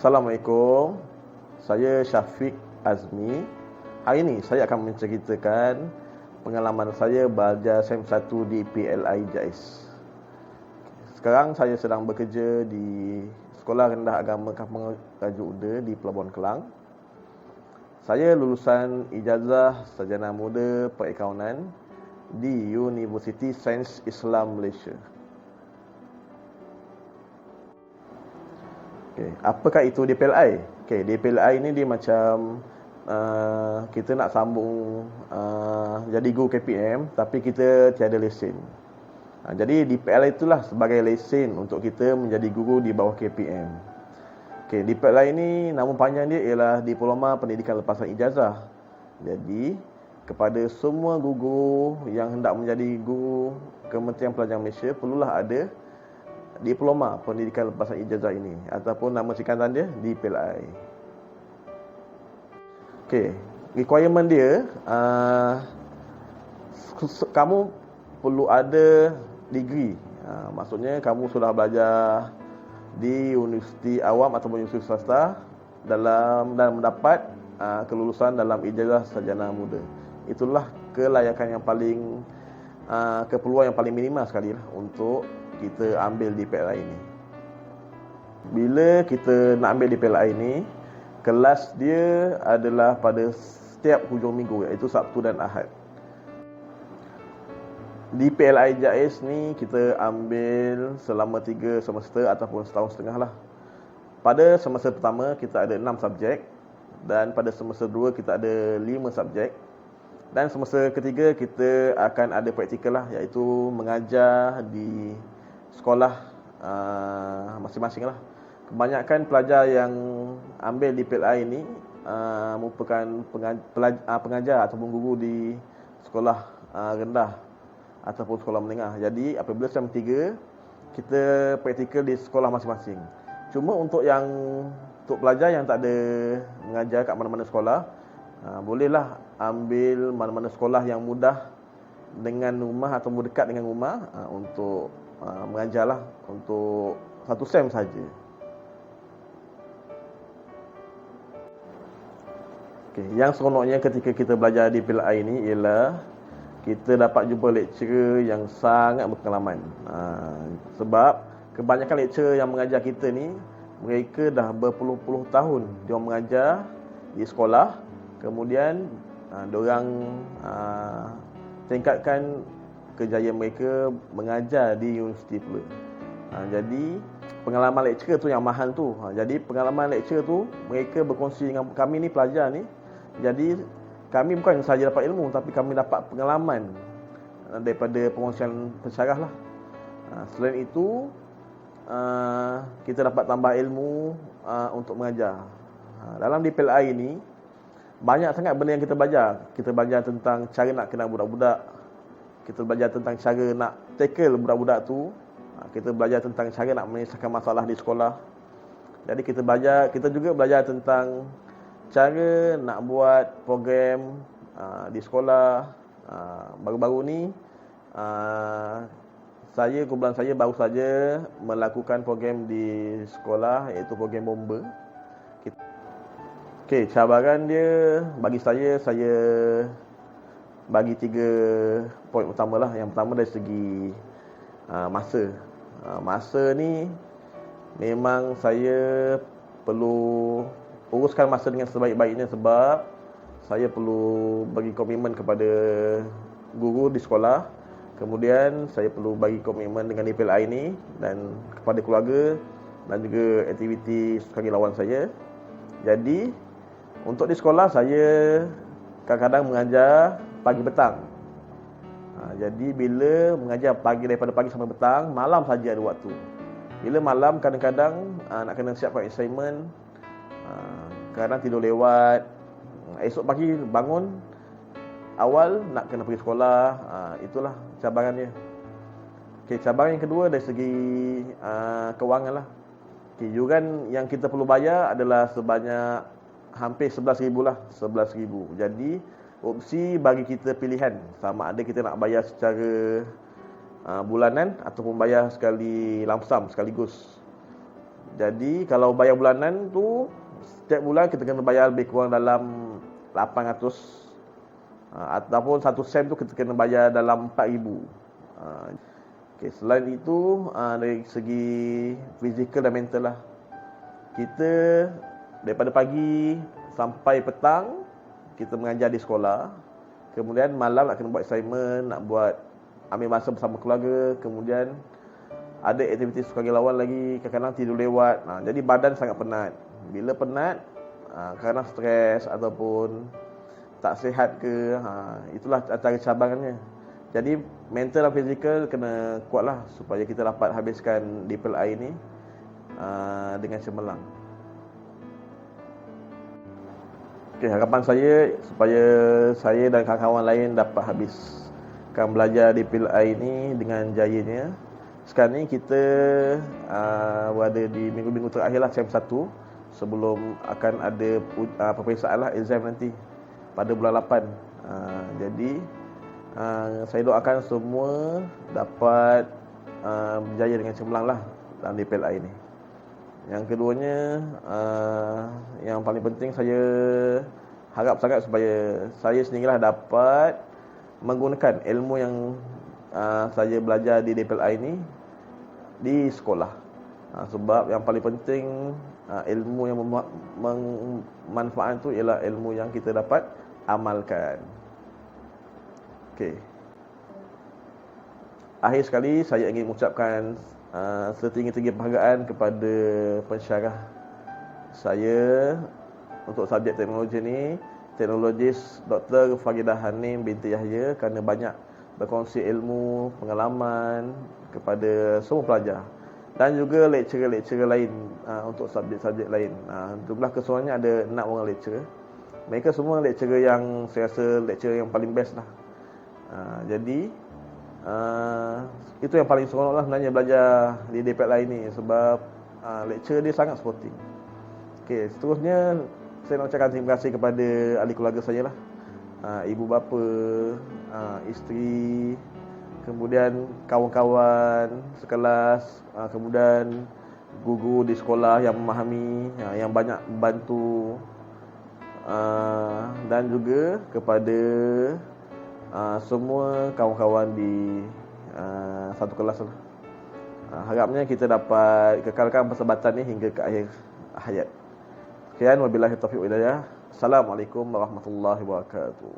Assalamualaikum. Saya Syafiq Azmi. Hari ini saya akan menceritakan pengalaman saya belajar SEM1 di PLI JAIS. Sekarang saya sedang bekerja di Sekolah Rendah Agama Kampung Raja Uda di Pelabuhan Kelang. Saya lulusan ijazah sarjana muda perakaunan di Universiti Sains Islam Malaysia. Apakah itu DPLI? DPLI ni dia macam kita nak sambung jadi guru KPM tapi kita tiada lesen. Jadi DPLI itulah sebagai lesen untuk kita menjadi guru di bawah KPM. DPLI ini nama panjang dia ialah Diploma Pendidikan Lepasan Ijazah. Jadi kepada semua guru yang hendak menjadi guru Kementerian Pelajaran Malaysia perlulah ada Diploma Pendidikan Lepasan Ijazah ini ataupun nama singkatan dia DPLI. Requirement dia kamu perlu ada degree. Maksudnya kamu sudah belajar di universiti awam ataupun universiti swasta dan mendapat kelulusan dalam ijazah sarjana muda. Itulah kelayakan yang paling keperluan yang paling minima sekali lah untuk kita ambil DPLI ini. Bila kita nak ambil DPLI ini, kelas dia adalah pada setiap hujung minggu, iaitu Sabtu dan Ahad. DPLI JAIS ni kita ambil selama 3 semester ataupun setahun setengah lah. Pada semester pertama kita ada 6 subjek dan pada semester 2 kita ada 5 subjek. Dan semester ketiga kita akan ada praktikal lah, iaitu mengajar di sekolah masing-masing lah. Kebanyakan pelajar yang ambil DPLI ini merupakan pengajar ataupun guru di sekolah rendah ataupun sekolah menengah. Jadi apabila SEM 3 kita praktikal di sekolah masing-masing. Cuma untuk pelajar yang tak ada mengajar kat mana-mana sekolah, bolehlah ambil mana-mana sekolah yang mudah dengan rumah atau dekat dengan rumah untuk mengajarlah untuk satu SEM saja. Yang seronoknya ketika kita belajar di PLI ini ialah kita dapat jumpa lecturer yang sangat berpengalaman. Sebab kebanyakan lecturer yang mengajar kita ni, mereka dah berpuluh-puluh tahun dia mengajar di sekolah. Kemudian diorang tingkatkan kejayaan mereka mengajar di universiti pula. Jadi pengalaman lecturer tu yang mahal tu. Jadi pengalaman lecturer tu mereka berkongsi dengan kami ni pelajar ni. Jadi kami bukan sahaja dapat ilmu tapi kami dapat pengalaman daripada pengongsian pensyarah lah. Selain itu kita dapat tambah ilmu untuk mengajar. Dalam DPLI ini banyak sangat benda yang kita belajar. Kita belajar tentang cara nak kenal budak-budak. Kita belajar tentang cara nak tackle budak-budak tu. Kita belajar tentang cara nak menyelesaikan masalah di sekolah. Jadi kita juga belajar tentang cara nak buat program di sekolah. Baru-baru ni kumpulan saya baru saja melakukan program di sekolah, iaitu program bomba. Cabaran dia bagi saya bagi 3 poin utama lah. Yang pertama dari segi masa. Masa ni memang saya perlu uruskan masa dengan sebaik-baiknya sebab saya perlu bagi komitmen kepada guru di sekolah. Kemudian saya perlu bagi komitmen dengan DPLI ini dan kepada keluarga dan juga aktiviti sukarelawan saya. Jadi untuk di sekolah saya kadang-kadang mengajar pagi petang. Jadi bila mengajar daripada pagi sampai petang, malam saja ada waktu. Bila malam kadang-kadang nak kena siapkan assignment, kadang tidur lewat. Esok pagi bangun awal nak kena pergi sekolah. Itulah cabarannya. Cabaran yang kedua dari segi kewangan lah. Yuran yang kita perlu bayar adalah sebanyak hampir 11,000 lah. 11,000. Jadi opsi bagi kita pilihan sama ada kita nak bayar secara bulanan ataupun bayar sekali lamsam sekaligus. Jadi kalau bayar bulanan tu, setiap bulan kita kena bayar lebih kurang dalam 800, ataupun 1 sen tu kita kena bayar dalam 4,000. Okay, selain itu, dari segi fizikal dan mental lah, kita daripada pagi sampai petang kita mengajar di sekolah, kemudian malam nak kena buat assignment, nak buat ambil masa bersama keluarga, kemudian ada aktiviti sukarelawan lagi, kadang-kadang tidur lewat. Jadi badan sangat penat. Bila penat, kadang stres ataupun tak sihat ke, itulah antara cabarannya. Jadi mental dan fizikal kena kuatlah supaya kita dapat habiskan DPLI ni dengan cemerlang. Okay, harapan saya supaya saya dan kawan-kawan lain dapat habiskan belajar DPLI ni dengan jayanya. Sekarang ni kita berada di minggu-minggu terakhir lah SEM 1 sebelum akan ada peperiksaan lah, exam nanti pada bulan 8. Jadi saya doakan semua dapat berjaya dengan cemerlang lah dalam DPLI ni. Yang keduanya, yang paling penting saya harap sangat supaya saya sendirilah dapat menggunakan ilmu yang saya belajar di DPLI ni di sekolah. Sebab yang paling penting, ilmu yang bermanfaat tu ialah ilmu yang kita dapat amalkan. Okey. Akhir sekali saya ingin mengucapkan setinggi-tinggi penghargaan kepada pensyarah saya untuk subjek teknologi ni, teknologis Dr. Faridah Hanim binti Yahya, kerana banyak berkongsi ilmu, pengalaman kepada semua pelajar, dan juga lecturer-lecturer lain untuk subjek-subjek lain. Jumlah keseluruhannya ada 6 orang lecturer. Mereka semua lecturer yang saya rasa lecturer yang paling best lah. Jadi itu yang paling seronok lah sebenarnya belajar di DPLI ni, sebab lecturer dia sangat supporting. Okey, seterusnya saya nak ucapkan terima kasih kepada ahli keluarga saya lah, ibu bapa, isteri, kemudian kawan-kawan sekelas, kemudian guru di sekolah yang memahami, yang banyak membantu, dan juga kepada semua kawan-kawan di satu kelas lah. Harapnya kita dapat kekalkan persahabatan ni hingga ke akhir hayat. Sekian, wabillahi taufiq wal hidayah. Assalamualaikum warahmatullahi wabarakatuh.